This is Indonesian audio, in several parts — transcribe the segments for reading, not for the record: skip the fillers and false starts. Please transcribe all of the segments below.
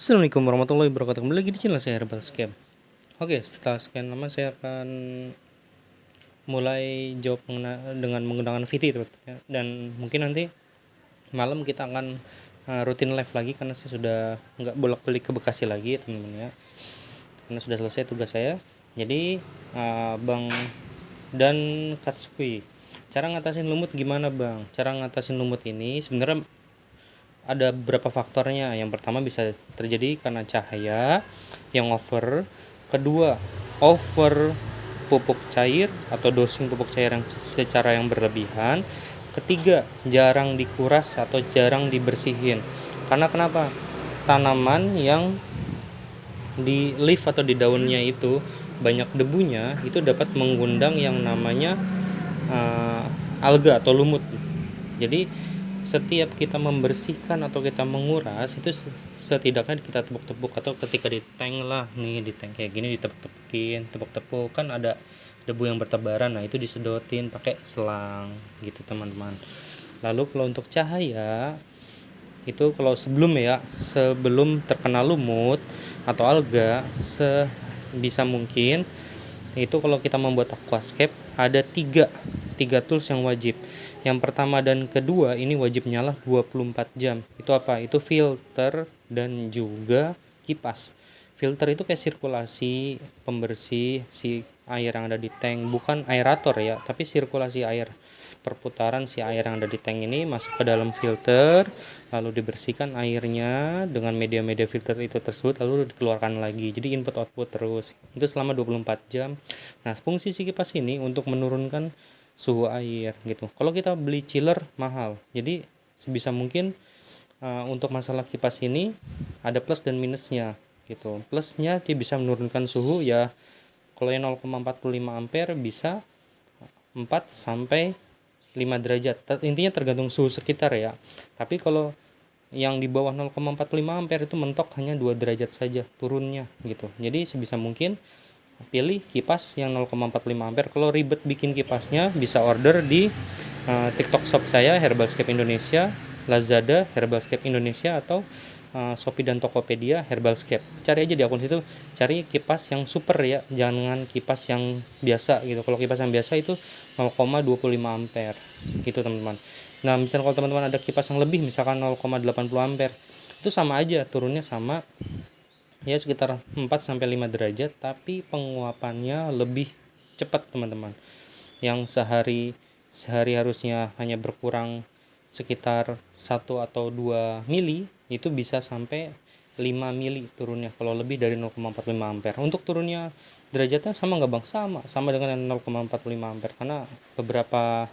Assalamualaikum warahmatullahi wabarakatuh. Kembali lagi di channel saya Herbal Scam. Oke, setelah sekian lama saya akan mulai jawab dengan menggunakan VT ya. Dan mungkin nanti malam kita akan rutin live lagi karena saya sudah nggak bolak-balik ke Bekasi lagi teman-teman ya. Karena sudah selesai tugas saya. Jadi Bang dan Katsui, cara ngatasin lumut gimana Bang? Cara ngatasin lumut ini sebenarnya ada beberapa faktornya. Yang pertama bisa terjadi karena cahaya yang over, kedua over pupuk cair atau dosing pupuk cair yang secara yang berlebihan, ketiga jarang dikuras atau jarang dibersihin. Karena kenapa? Tanaman yang di leaf atau di daunnya itu banyak debunya, itu dapat mengundang yang namanya alga atau lumut. Jadi setiap kita membersihkan atau kita menguras itu setidaknya kita tepuk-tepuk, atau ketika di tank lah nih, di tank kayak gini ditepuk-tepukin, tepuk-tepuk kan ada debu yang bertebaran, nah itu disedotin pakai selang gitu teman-teman. Lalu kalau untuk cahaya itu kalau sebelum terkena lumut atau alga, sebisa mungkin itu kalau kita membuat aquascape ada tiga tools yang wajib. Yang pertama dan kedua ini wajib nyala 24 jam. Itu apa? Itu filter dan juga kipas. Filter itu kayak sirkulasi pembersih si air yang ada di tank, bukan aerator ya, tapi sirkulasi air. Perputaran si air yang ada di tank ini masuk ke dalam filter, lalu dibersihkan airnya dengan media-media filter itu tersebut, lalu dikeluarkan lagi. Jadi input output terus. Itu selama 24 jam. Nah, fungsi si kipas ini untuk menurunkan suhu air gitu. Kalau kita beli chiller mahal. Jadi sebisa mungkin untuk masalah kipas ini ada plus dan minusnya gitu. Plusnya dia bisa menurunkan suhu ya. Kalau yang 0,45 ampere bisa 4 sampai 5 derajat. Intinya tergantung suhu sekitar ya. Tapi kalau yang di bawah 0,45 ampere itu mentok hanya 2 derajat saja turunnya gitu. Jadi sebisa mungkin pilih kipas yang 0,45 ampere. Kalau ribet bikin kipasnya bisa order di TikTok shop saya Herbalscape Indonesia, Lazada Herbalscape Indonesia, atau Shopee dan Tokopedia Herbalscape. Cari aja di akun situ, cari kipas yang super ya, jangan kipas yang biasa gitu. Kalau kipas yang biasa itu 0,25 ampere gitu teman-teman. Nah, misalnya kalau teman-teman ada kipas yang lebih, misalkan 0,80 ampere, itu sama aja turunnya sama ya, sekitar 4 sampai 5 derajat, tapi penguapannya lebih cepat teman-teman. Yang sehari harusnya hanya berkurang sekitar 1 atau 2 mili, itu bisa sampai 5 mili turunnya kalau lebih dari 0,45 ampere. Untuk turunnya derajatnya sama nggak Bang? Sama dengan 0,45 ampere, karena beberapa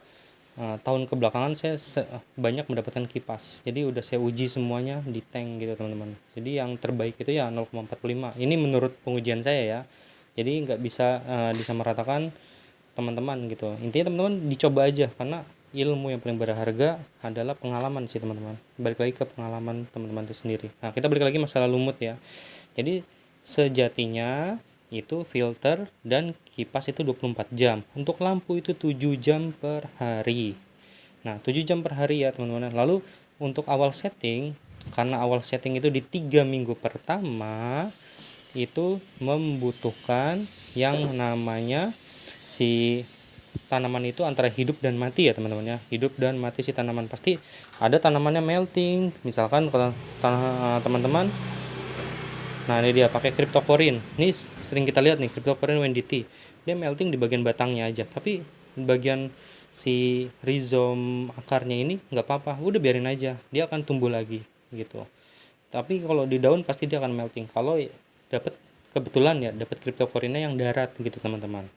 tahun kebelakangan saya banyak mendapatkan kipas. Jadi udah saya uji semuanya di tank gitu teman-teman. Jadi yang terbaik itu ya 0,45. Ini menurut pengujian saya ya. Jadi nggak bisa disamaratakan teman-teman gitu. Intinya teman-teman dicoba aja, karena ilmu yang paling berharga adalah pengalaman sih teman-teman. Balik lagi ke pengalaman teman-teman itu sendiri. Nah, kita balik lagi masalah lumut ya. Jadi sejatinya itu filter dan kipas itu 24 jam. Untuk lampu itu 7 jam per hari. Nah, 7 jam per hari ya teman-teman. Lalu untuk awal setting, karena awal setting itu di 3 minggu pertama itu membutuhkan yang namanya si tanaman itu antara hidup dan mati ya teman-teman ya. Hidup dan mati si tanaman. Pasti ada tanamannya melting. Misalkan kalau teman-teman, nah ini dia pakai cryptocurrin. Ini sering kita lihat nih, cryptocurrin WNDT. Dia melting di bagian batangnya aja, tapi di bagian si rhizome akarnya ini nggak apa-apa, udah biarin aja, dia akan tumbuh lagi gitu. Tapi kalau di daun pasti dia akan melting. Kalau dapat kebetulan ya dapat cryptocurrinnya yang darat gitu teman-teman.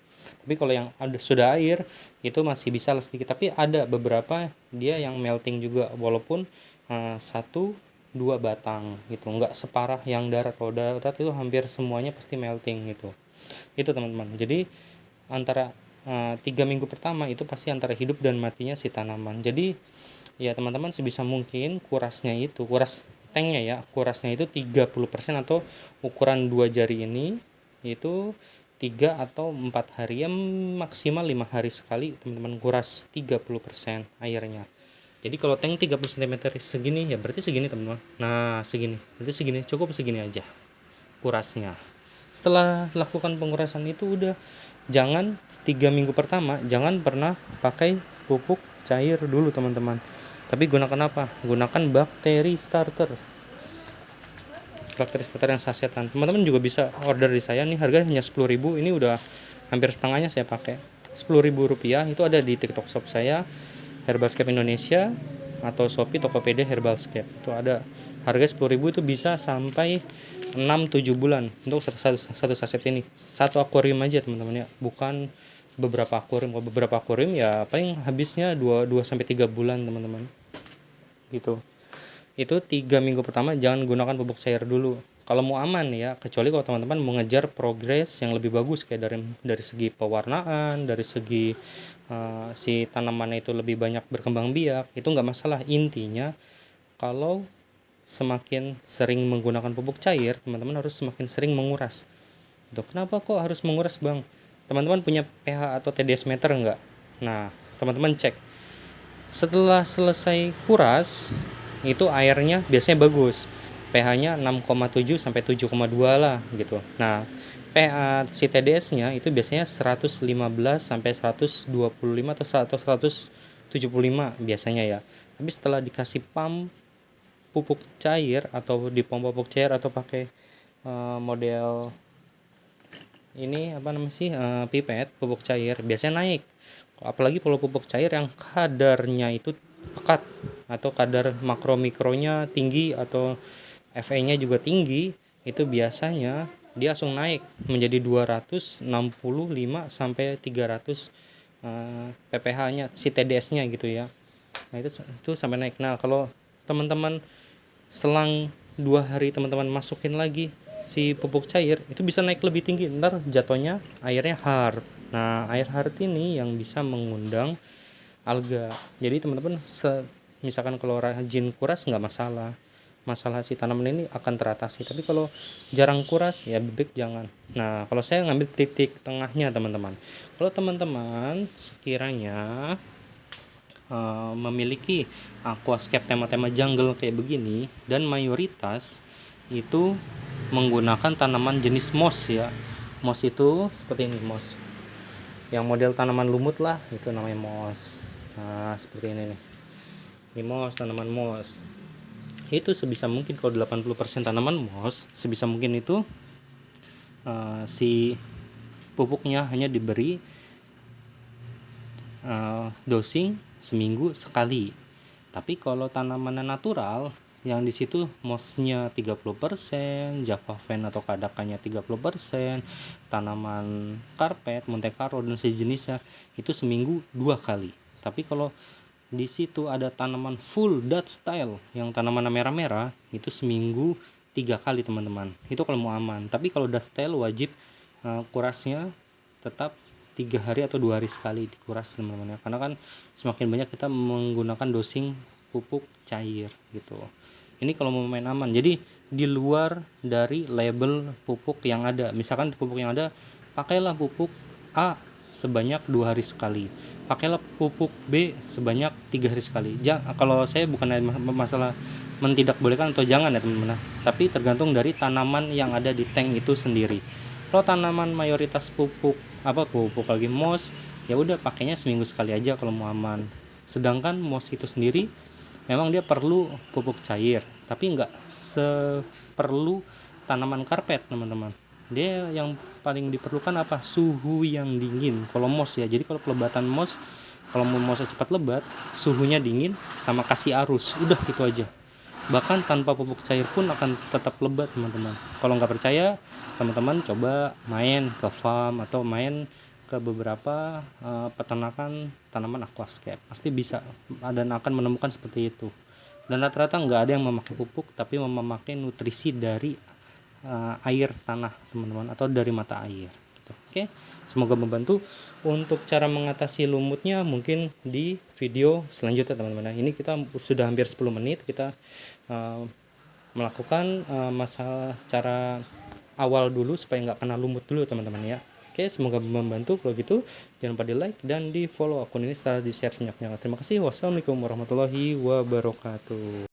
Tapi kalau yang ada sudah air itu masih bisa sedikit, tapi ada beberapa dia yang melting juga, walaupun satu dua batang gitu, nggak separah yang darat. Kalau darat itu hampir semuanya pasti melting gitu. Itu teman-teman. Jadi antara 3 minggu pertama itu pasti antara hidup dan matinya si tanaman. Jadi ya teman-teman sebisa mungkin kuras tanknya ya, kurasnya itu 30% atau ukuran 2 jari ini, itu 3 atau 4 hari ya, maksimal 5 hari sekali teman-teman kuras 30% airnya. Jadi kalau tank 30 cm segini ya berarti segini teman-teman. Nah segini, berarti segini, cukup segini aja kurasnya. Setelah lakukan pengurasan itu udah, jangan 3 minggu pertama jangan pernah pakai pupuk cair dulu teman-teman, tapi gunakan apa? Gunakan bakteri starter yang sasetan. Teman-teman juga bisa order di saya nih, harga hanya 10.000. Ini udah hampir setengahnya saya pakai. 10.000 rupiah. Itu ada di TikTok shop saya, Herbalscape Indonesia, atau Shopee Tokopedia Herbalscape. Itu ada harga 10.000, itu bisa sampai 6-7 bulan untuk satu saset ini. Satu akuarium aja teman-teman ya, bukan beberapa akuarium. Kalau beberapa akuarium ya paling habisnya 2 sampai 3 bulan teman-teman. Gitu. Itu 3 minggu pertama jangan gunakan pupuk cair dulu kalau mau aman ya, kecuali kalau teman-teman mengejar progres yang lebih bagus, kayak dari segi pewarnaan, dari segi si tanamannya itu lebih banyak berkembang biak, itu nggak masalah. Intinya kalau semakin sering menggunakan pupuk cair, teman-teman harus semakin sering menguras. Tuh, kenapa kok harus menguras bang? Teman-teman punya pH atau TDS meter enggak? Nah, teman-teman cek. Setelah selesai kuras, itu airnya biasanya bagus. pH-nya 6,7 sampai 7,2 lah gitu. Nah, pH si TDS-nya itu biasanya 115 sampai 125 atau 175 biasanya ya. Tapi setelah dikasih pupuk cair atau dipompa pupuk cair atau pakai model ini apa namanya sih, pipet pupuk cair biasanya naik. Apalagi kalau pupuk cair yang kadarnya itu pekat atau kadar makro mikronya ppm atau Fe-nya juga tinggi, itu biasanya dia langsung naik menjadi 265 sampai 300 pph-nya si TDS-nya gitu ya. Nah, itu sampai naik. Nah, kalau teman-teman selang 2 hari teman-teman masukin lagi si pupuk cair, itu bisa naik lebih tinggi, ntar jatuhnya airnya hard. Nah, air hard ini yang bisa mengundang alga. Jadi teman-teman misalkan kalau rajin kuras nggak masalah si tanaman ini akan teratasi. Tapi kalau jarang kuras ya bebek jangan. Nah, kalau saya ngambil titik tengahnya teman-teman. Kalau teman-teman sekiranya memiliki aquascape tema-tema jungle kayak begini, dan mayoritas itu menggunakan tanaman jenis moss ya. Moss itu seperti ini, moss yang model tanaman lumut lah, itu namanya moss. Nah, seperti ini nih, ini moss, tanaman moss. Itu sebisa mungkin kalau 80% tanaman moss, sebisa mungkin itu si pupuknya hanya diberi dosing seminggu sekali. Tapi kalau tanaman natural yang di situ mossnya 30%, Java Fen atau Kadakanya 30%, tanaman karpet, Monte Carlo dan sejenisnya itu seminggu 2 kali. Tapi kalau di situ ada tanaman full Dutch style yang tanaman merah-merah, itu seminggu 3 kali teman-teman. Itu kalau mau aman. Tapi kalau Dutch style wajib kurasnya tetap 3 hari atau 2 hari sekali dikuras teman-teman ya. Karena kan semakin banyak kita menggunakan dosing pupuk cair gitu. Ini kalau mau main aman. Jadi di luar dari label pupuk yang ada. Misalkan pupuk yang ada, pakailah pupuk A sebanyak 2 hari sekali. Pakailah pupuk B sebanyak 3 hari sekali. Kalau saya bukan masalah mentidakbolehkan atau jangan ya teman-teman. Tapi tergantung dari tanaman yang ada di tank itu sendiri. Kalau tanaman mayoritas pupuk lagi moss, ya udah pakainya seminggu sekali aja kalau mau aman. Sedangkan moss itu sendiri memang dia perlu pupuk cair, tapi nggak seperlu tanaman karpet teman-teman. Dia yang paling diperlukan apa? Suhu yang dingin kalau moss ya. Jadi kalau pelebatan moss, kalau mau mossnya cepat lebat, suhunya dingin sama kasih arus, udah gitu aja. Bahkan tanpa pupuk cair pun akan tetap lebat teman-teman. Kalau nggak percaya, teman-teman coba main ke farm atau main ke beberapa peternakan tanaman aquascape, pasti bisa dan akan menemukan seperti itu. Dan rata-rata nggak ada yang memakai pupuk, tapi memakai nutrisi dari air tanah teman-teman, atau dari mata air gitu. Oke, semoga membantu. Untuk cara mengatasi lumutnya mungkin di video selanjutnya teman-teman. Ini kita sudah hampir 10 menit kita melakukan masalah cara awal dulu supaya nggak kena lumut dulu teman-teman ya. Oke, semoga membantu. Kalau gitu jangan lupa di like dan di follow akun ini setelah di share sebanyak-banyaknya. Terima kasih. Wassalamualaikum warahmatullahi wabarakatuh.